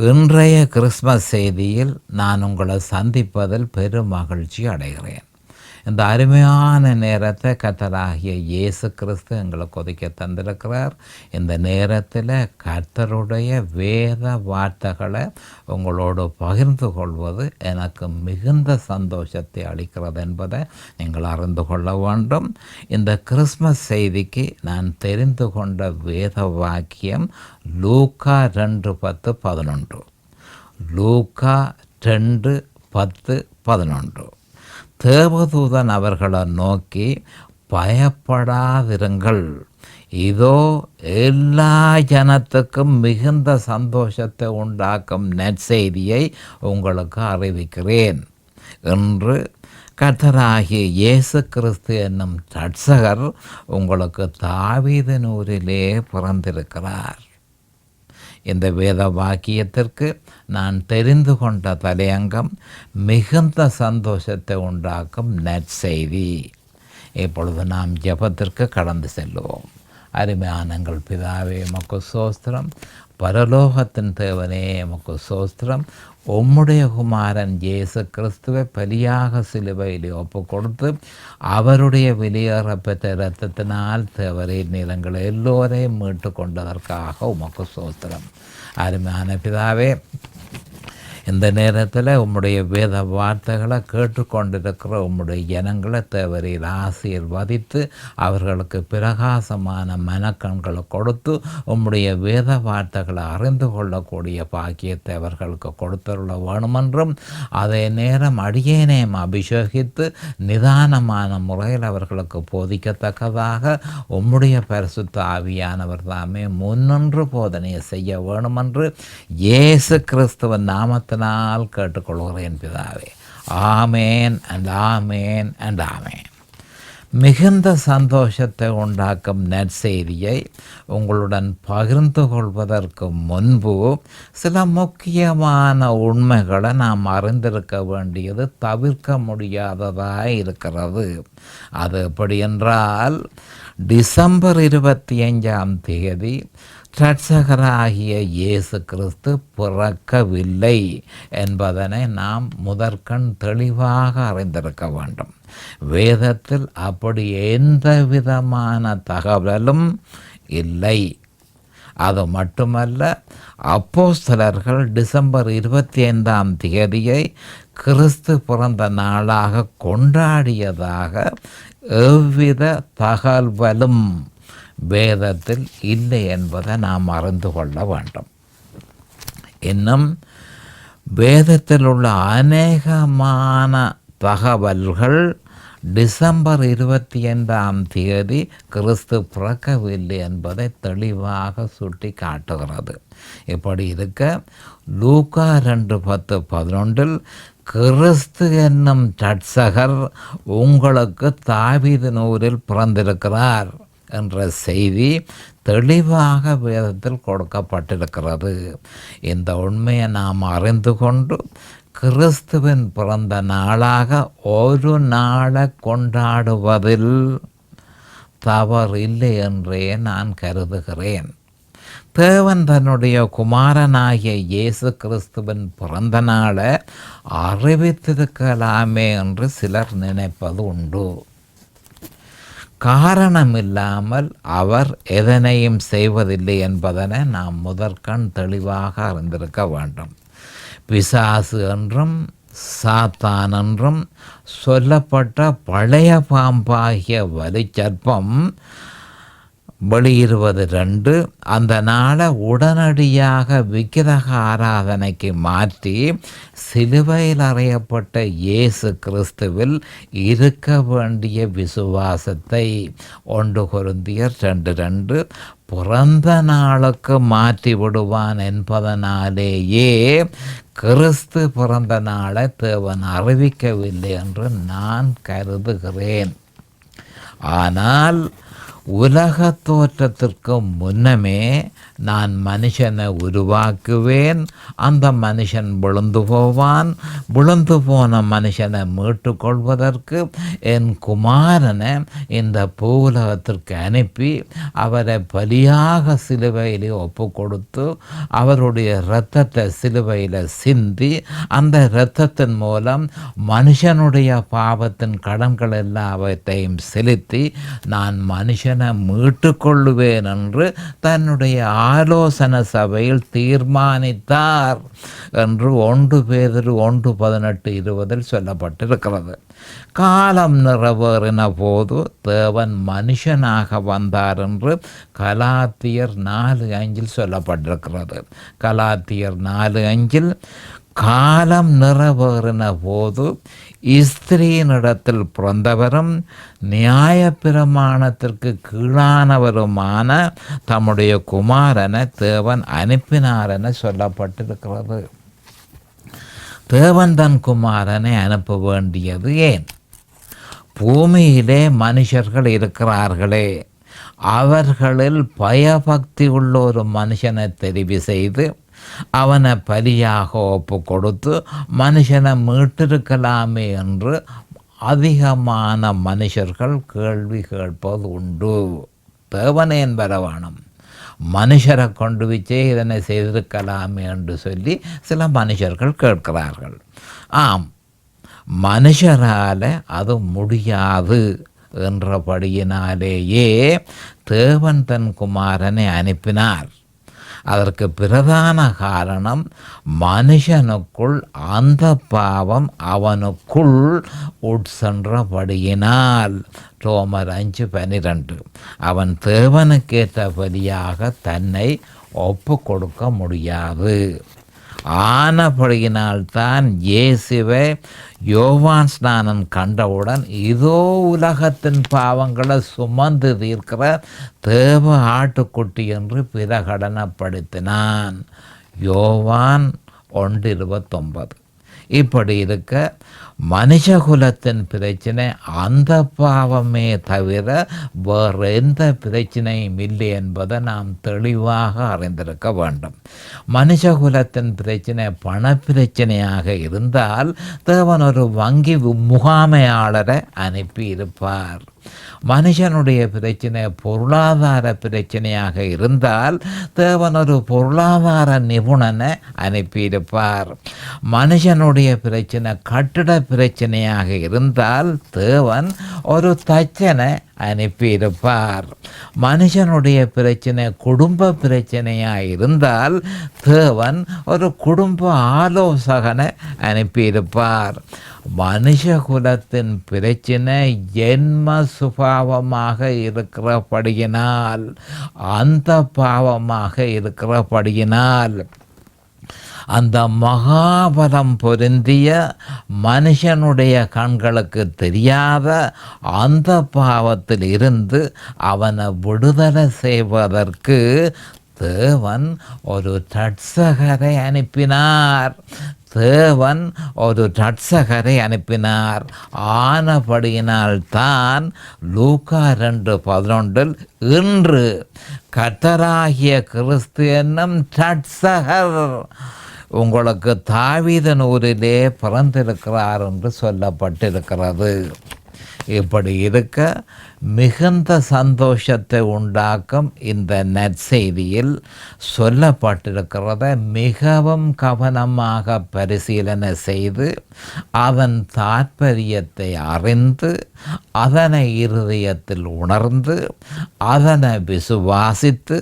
இன்றைய கிறிஸ்மஸ் செய்தியில் நான் உங்களை சந்திப்பதில் பெரும் மகிழ்ச்சி அடைகிறேன். இந்த அருமையான நேரத்தை கர்த்தராகிய இயேசு கிறிஸ்து எங்களுக்கு ஒதுக்கி தந்திருக்கிறார். இந்த நேரத்தில் கர்த்தருடைய வேத வார்த்தைகளை உங்களோடு பகிர்ந்து கொள்வது எனக்கு மிகுந்த சந்தோஷத்தை அளிக்கிறது என்பதை நீங்கள் அறிந்து கொள்ள வேண்டும். இந்த கிறிஸ்மஸ் செய்திக்கு நான் தெரிந்து கொண்ட வேத வாக்கியம் லூக்கா 2:10-11. லூக்கா 2:10-11. தேவதூதன் அவர்களை நோக்கி, பயப்படாதிருங்கள், இதோ எல்லா ஜனத்துக்கும் மிகுந்த சந்தோஷத்தை உண்டாக்கும் நற்செய்தியை உங்களுக்கு அறிவிக்கிறேன் என்று கர்த்தராகிய இயேசு கிறிஸ்து என்னும் இரட்சகர் உங்களுக்கு தாவீதின் ஊரிலே பிறந்திருக்கிறார். இந்த வேத வாக்கியத்திற்கு நான் தெரிந்து கொண்ட தலையங்கம் மிகுந்த சந்தோஷத்தை உண்டாக்கும் நற்செய்தி. இப்பொழுது நாம் ஜெபத்திற்கு கடந்து செல்லுவோம். அருமையான எங்கள் பிதாவே, உமக்கு ஸ்தோத்திரம். பரலோகத்தின் தேவனே, உமக்கு ஸ்தோத்திரம். உம்முடைய குமாரன் இயேசு கிறிஸ்துவை பலியாக சிலுவையில் ஒப்பு கொடுத்து அவருடைய வெளியேறப்பெற்ற இரத்தத்தினால் தேவரின் நிலங்களை எல்லோரையும் மீட்டு கொண்டதற்காக உமக்கு ஸ்தோத்திரம். அருமையான பிதாவே, இந்த நேரத்தில் உம்முடைய வேத வார்த்தைகளை கேட்டுக்கொண்டிருக்கிற உம்முடைய ஜனங்களை தேவரில் ஆசீர்வதித்து அவர்களுக்கு பிரகாசமான மனக்கண்களை கொடுத்து உம்முடைய வேத வார்த்தைகளை அறிந்து கொள்ளக்கூடிய பாக்கியத்தை அவர்களுக்கு கொடுத்துள்ள வேணுமென்றும், அதே நேரம் அடியேனையும் அபிஷேகித்து நிதானமான முறையில் அவர்களுக்கு போதிக்கத்தக்கதாக உம்முடைய பரிசுத்த ஆவியானவர் தாமே முன்னின்று போதனையை செய்ய வேணுமென்று இயேசு கிறிஸ்துவின் நாமத்தில் கேட்டுக்கொள்கிறேன் பிதாவே. ஆமேன் அண்ட் ஆமேன் அண்ட் ஆமேன். மிகுந்த சந்தோஷத்தை உண்டாக்கும் நற்செய்தியை உங்களுடன் பகிர்ந்து கொள்வதற்கு முன்பு சில முக்கியமான உண்மைகளை நாம் அறிந்திருக்க வேண்டியது தவிர்க்க முடியாததாக இருக்கிறது. அது எப்படி என்றால், டிசம்பர் 25 இரட்சகராகிய இயேசு கிறிஸ்து பிறக்கவில்லை என்பதனை நாம் முதற்கண் தெளிவாக அறிந்திருக்க வேண்டும். வேதத்தில் அப்படி எந்த விதமான தகவலும் இல்லை. அது மட்டுமல்ல, அப்போஸ்தலர்கள் டிசம்பர் 25 கிறிஸ்து பிறந்த நாளாக கொண்டாடியதாக எவ்வித தகவலும் வேதத்தில் இல்லை என்பதை நாம் அறிந்து கொள்ள வேண்டும். இன்னும் வேதத்தில் உள்ள அநேகமான தகவல்கள் டிசம்பர் 25 கிறிஸ்து பிறக்கவில்லை என்பதை தெளிவாக சுட்டி காட்டுகிறது. இப்படி இருக்க லூக்கா 2:10-11 கிறிஸ்து என்னும் இரட்சகர் உங்களுக்கு தாவீதின் ஊரில் பிறந்திருக்கிறார் என்ற செய்தி தெளிவாக வேதத்தில் கொடுக்கப்பட்டிருக்கிறது. இந்த உண்மையை நாம் அறிந்து கொண்டு கிறிஸ்துவின் பிறந்த நாளாக ஒரு நாளை கொண்டாடுவதில் தவறில்லை என்றே நான் கருதுகிறேன். தேவன் தன்னுடைய குமாரனாகிய இயேசு கிறிஸ்துவின் பிறந்த நாளை அறிவித்திருக்கலாமே என்று சிலர் நினைப்பது உண்டு. காரணமில்லாமல் அவர் எதனையும் செய்வதில்லை என்பதனை நாம் முதற்கண் தெளிவாக அறிந்திருக்க வேண்டும். பிசாசு என்றும் சாத்தான் என்றும் சொல்லப்பட்ட பழைய பாம்பாகிய வலிச்சர்ப்பம் வெளியிடுவது 2 அந்த நாளை உடனடியாக விக்கிரக ஆராதனைக்கு மாற்றி சிலுவையில் அறையப்பட்ட இயேசு கிறிஸ்துவில் இருக்க வேண்டிய விசுவாசத்தை 1 கொரிந்தியர் 2:2 பிறந்த நாளுக்கு மாற்றி விடுவான் என்பதனாலேயே கிறிஸ்து பிறந்த நாளை தேவன் அறிவிக்கவில்லை என்று நான் கருதுகிறேன். ஆனால் உலக தோற்றத்திற்கு முன்னமே நான் மனுஷனை உருவாக்குவேன், அந்த மனுஷன் விழுந்து போவான், விழுந்து போன மனுஷனை மீட்டு கொள்வதற்கு என் குமாரனை இந்த பூவுலகத்திற்கு அனுப்பி அவரை பலியாக சிலுவையில் ஒப்பு கொடுத்து அவருடைய இரத்தத்தை சிலுவையில் சிந்தி அந்த இரத்தத்தின் மூலம் மனுஷனுடைய பாவத்தின் கடன்கள் எல்லாவற்றையும் செலுத்தி நான் மனுஷனை மீட்டு கொள்ளுவேன் என்று தன்னுடைய ஆலோசனை சபையில் தீர்மானித்தார் என்று 1 பேதுரு 1:18-20 சொல்லப்பட்டிருக்கிறது. காலம் நிறைவேறின போது தேவன் மனுஷனாக வந்தார் என்று கலாத்தியர் 4:5 சொல்லப்பட்டிருக்கிறது. கலாத்தியர் 4:5 காலம் நிறைவேறின போது ஸ்திரீனிடத்தில் பிறந்தவரும் நியாயப்பிரமாணத்திற்கு கீழானவருமான தம்முடைய குமாரனை தேவன் அனுப்பினார் என சொல்லப்பட்டிருக்கிறது. தேவன் தன் குமாரனை அனுப்ப வேண்டியது ஏன்? பூமியிலே மனுஷர்கள் இருக்கிறார்களே, அவர்களில் பயபக்தி உள்ள ஒரு மனுஷனை தெரிவு செய்து அவனை பலியாக ஒப்பு கொடுத்து மனுஷனை மீட்டிருக்கலாமே என்று அதிகமான மனுஷர்கள் கேள்வி கேட்பது உண்டு. தேவனேன் வரவானம், மனுஷரை கொண்டு வச்சே இதனை செய்திருக்கலாமே என்று சொல்லி சில மனுஷர்கள் கேட்கிறார்கள். ஆம், மனுஷரால் அது முடியாது என்றபடியினாலேயே தேவன் தன் குமாரனை அனுப்பினார். அதற்கு பிரதான காரணம் மனுஷனுக்குள் அந்த பாவம் அவனுக்குள் உட்சென்றபடியினால். ரோமர் 5:12 அவன் தேவனுக்கேற்றபடியாக தன்னை ஒப்பு கொடுக்க முடியாது. ஆனபடியினால்தான் இயேசுவை யோவான் ஸ்நானன் கண்டவுடன் இதோ உலகத்தின் பாவங்களை சுமந்து தீர்க்கிற தேவ ஆட்டுக்குட்டி என்று பிரகடனப்படுத்தினான். யோவான் 1:29. இப்படி இருக்க மனுஷகுலத்தின் பிரச்சனை அந்த பாவமே தவிர வேறு எந்த பிரச்சனையும் இல்லை என்பதை நாம் தெளிவாக அறிந்திருக்க வேண்டும். மனுஷகுலத்தின் பிரச்சனை பண பிரச்சனையாக இருந்தால் தேவன் ஒரு வங்கி முகாமையாளரை அனுப்பி இருப்பார். மனுஷனுடைய பிரச்சனை பொருளாதார பிரச்சனையாக இருந்தால் தேவன் ஒரு பொருளாதார நிபுணனை அனுப்பியிருப்பார். மனுஷனுடைய பிரச்சனை கட்டிட பிரச்சனையாக இருந்தால் தேவன் ஒரு தச்சனை அனுப்பியிருப்பார். மனுஷனுடைய பிரச்சனை குடும்ப பிரச்சனையாக இருந்தால் தேவன் ஒரு குடும்ப ஆலோசகனை அனுப்பியிருப்பார். மனுஷகுலத்தின் பிரச்சனை ஜென்ம சுபாவமாக இருக்கிறபடியினால், அந்த பாவமாக இருக்கிறபடியினால் அந்த மகாபலம் பொருந்திய மனுஷனுடைய கண்களுக்கு தெரியாத அந்த பாவத்தில் இருந்து அவனை விடுதலை செய்வதற்கு தேவன் ஒரு ரட்சகரை அனுப்பினார். தேவன் ஒரு ரட்சகரை அனுப்பினார். ஆனபடியினால்தான் லூக்கா 2:11 இன்று கர்த்தராகிய கிறிஸ்து என்னும் ரட்சகர் உங்களுக்கு தாவீதின் ஊரிலே பிறந்திருக்கிறார் என்று சொல்லப்பட்டிருக்கிறது. இப்படி இருக்க மிகுந்த சந்தோஷத்தை உண்டாக்கும் இந்த நற்செய்தியில் சொல்லப்பட்டிருக்கிறத மிகவும் கவனமாக பரிசீலனை செய்து அதன் தாற்பயத்தை அறிந்து அதனை இருதயத்தில் உணர்ந்து அதனை விசுவாசித்து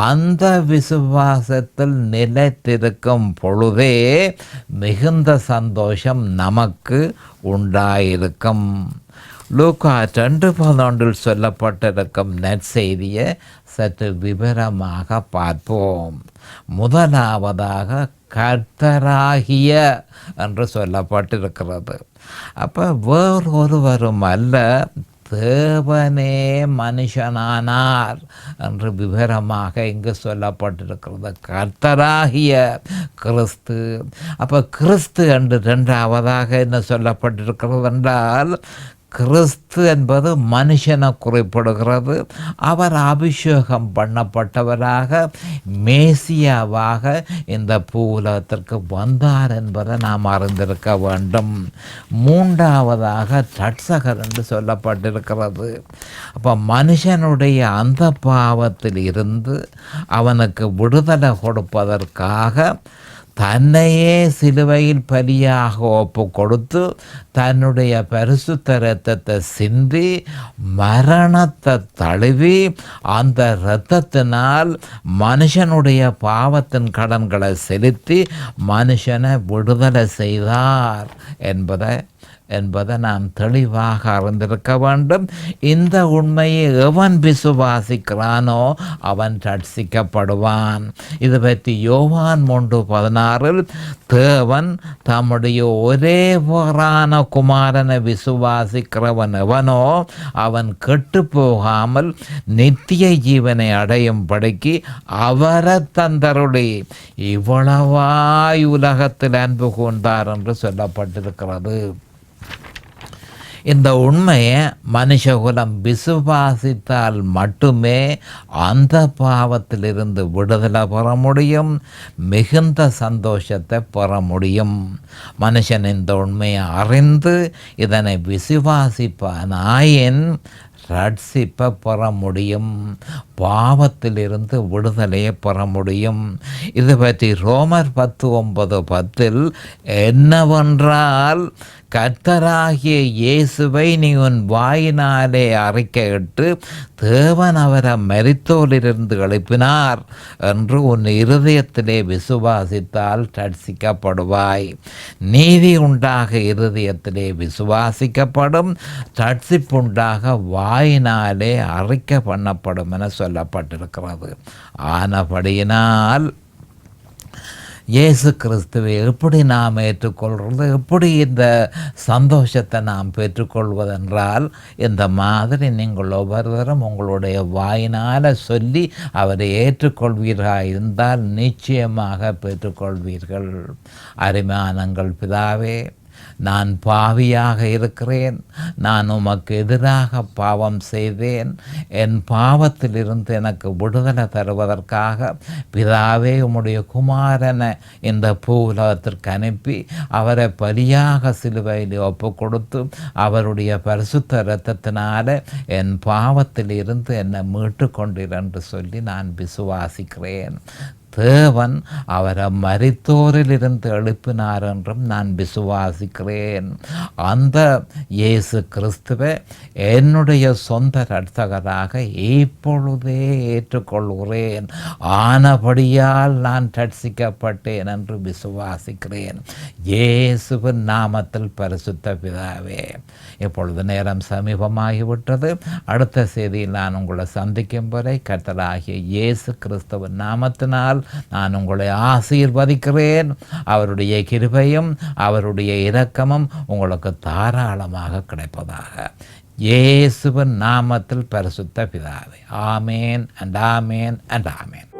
அந்த விசுவாசத்தில் நிலைத்திருக்கும் பொழுதே மிகுந்த சந்தோஷம் நமக்கு உண்டாயிருக்கும். லூக்கா 2:11 சொல்லப்பட்டிருக்கும் நற்செய்தியை சற்று விவரமாக பார்ப்போம். முதலாவதாக கர்த்தராகிய என்று சொல்லப்பட்டிருக்கிறது. அப்போ வேறொருவரும் அல்ல, தேவனே மனுஷனானார் என்று விவரமாக இங்கு சொல்லப்பட்டிருக்கிறது. கர்த்தராகிய கிறிஸ்து. அப்போ கிறிஸ்து என்று இரண்டாவதாக என்ன சொல்லப்பட்டிருக்கிறது என்றால் கிறிஸ்து என்பது மனுஷனை குறிப்பிடுகிறது. அவர் அபிஷேகம் பண்ணப்பட்டவராக மேசியாவாக இந்த பூலகத்திற்கு வந்தார் என்பதை நாம் அறிந்திருக்க வேண்டும். மூன்றாவதாக ரட்சகர் என்று சொல்லப்பட்டிருக்கிறது. அப்போ மனுஷனுடைய அந்த பாவத்தில் இருந்து அவனுக்கு விடுதலை கொடுப்பதற்காக தன்னையே சிலுவையில் பலியாக ஒப்பு கொடுத்து தன்னுடைய பரிசுத்த இரத்தத்தை சிந்தி மரணத்தை தழுவி அந்த இரத்தத்தினால் மனுஷனுடைய பாவத்தின் கடன்களை செலுத்தி மனுஷனை விடுதலை செய்தார் என்பதை நாம் தெளிவாக அறிந்திருக்க வேண்டும். இந்த உண்மையை எவன் விசுவாசிக்கிறானோ அவன் ரட்சிக்கப்படுவான். இது பற்றி யோவான் 3:16 தேவன் தம்முடைய ஒரே பேரான குமாரனை விசுவாசிக்கிறவன் எவனோ அவன் கெட்டு போகாமல் நித்திய ஜீவனை அடையும் படிக்கு அவரை தந்தருளி இவ்வளவாய் உலகத்தில் அன்பு கூர்ந்தார் என்று சொல்லப்பட்டிருக்கிறது. இந்த உண்மையை மனுஷகுலம் விசுவாசித்தால் மட்டுமே அந்த பாவத்திலிருந்து விடுதலை பெற முடியும், மிகுந்த சந்தோஷத்தை பெற முடியும். மனுஷன் இந்த உண்மையை அறிந்து இதனை விசுவாசிப்பானாயின் ரட்சிப்பை பெற முடியும், பாவத்திலிருந்து விடுதலையை பெற முடியும். இது பற்றி ரோமர் 10:9 என்னவென்றால் கர்த்தராகிய இயேசுவை நீ உன் வாயினாலே அறிக்கையிட்டு தேவன் அவரை மரித்தோரிலிருந்து எழுப்பினார் என்று உன் இருதயத்திலே விசுவாசித்தால் ரட்சிக்கப்படுவாய். நீதி உண்டாக இருதயத்திலே விசுவாசிக்கப்படும், ரட்சிப்புண்டாக வாயினாலே அறிக்கை பண்ணப்படும் என சொல்லப்பட்டிருக்கிறது. ஆனபடியினால் இயேசு கிறிஸ்துவை எப்படி நாம் ஏற்றுக்கொள்வது, எப்படி இந்த சந்தோஷத்தை நாம் பெற்றுக்கொள்வதென்றால் இந்த மாதிரி நீங்கள் ஒவ்வொருவரும் உங்களுடைய வாயினால் சொல்லி அவரை ஏற்றுக்கொள்வீர்களாக இருந்தால் நிச்சயமாக பெற்றுக்கொள்வீர்கள். அருமையானங்கள் பிதாவே, நான் பாவியாக இருக்கிறேன், நான் உமக்கு எதிராக பாவம் செய்தேன், என் பாவத்திலிருந்து எனக்கு விடுதலை தருவதற்காக பிதாவே உம்முடைய குமாரனை இந்த பூவுலகத்திற்கு அனுப்பி அவரை பலியாக சிலுவையில் ஒப்பு கொடுத்து அவருடைய பரிசுத்த இரத்தத்தினால என் பாவத்தில் இருந்து என்னை மீட்டு கொண்டீர் என்று சொல்லி நான் விசுவாசிக்கிறேன். தேவன் அவரை மரித்தோரிலிருந்து எழுப்பினார் என்றும் நான் விசுவாசிக்கிறேன். அந்த இயேசு கிறிஸ்துவை என்னுடைய சொந்த இரட்சகராக இப்பொழுதே ஏற்றுக்கொள்கிறேன். ஆனபடியால் நான் ரட்சிக்கப்பட்டேன் என்று விசுவாசிக்கிறேன். இயேசுவின் நாமத்தில் பரிசுத்த பிதாவே, இப்பொழுது நேரம் சமீபமாகிவிட்டது. அடுத்த செய்தியில் நான் உங்களை சந்திக்கும் வரை கர்த்தராகிய இயேசு கிறிஸ்துவின் நாமத்தினால் நான் உங்களை ஆசீர்வதிக்கிறேன். அவருடைய கிருபையும் அவருடைய இரக்கமும் உங்களுக்கு தாராளமாக கிடைப்பதாக. இயேசுவின் நாமத்தில் பரிசுத்த பிதாவே. ஆமேன் அண்ட் ஆமேன் அண்ட் ஆமேன்.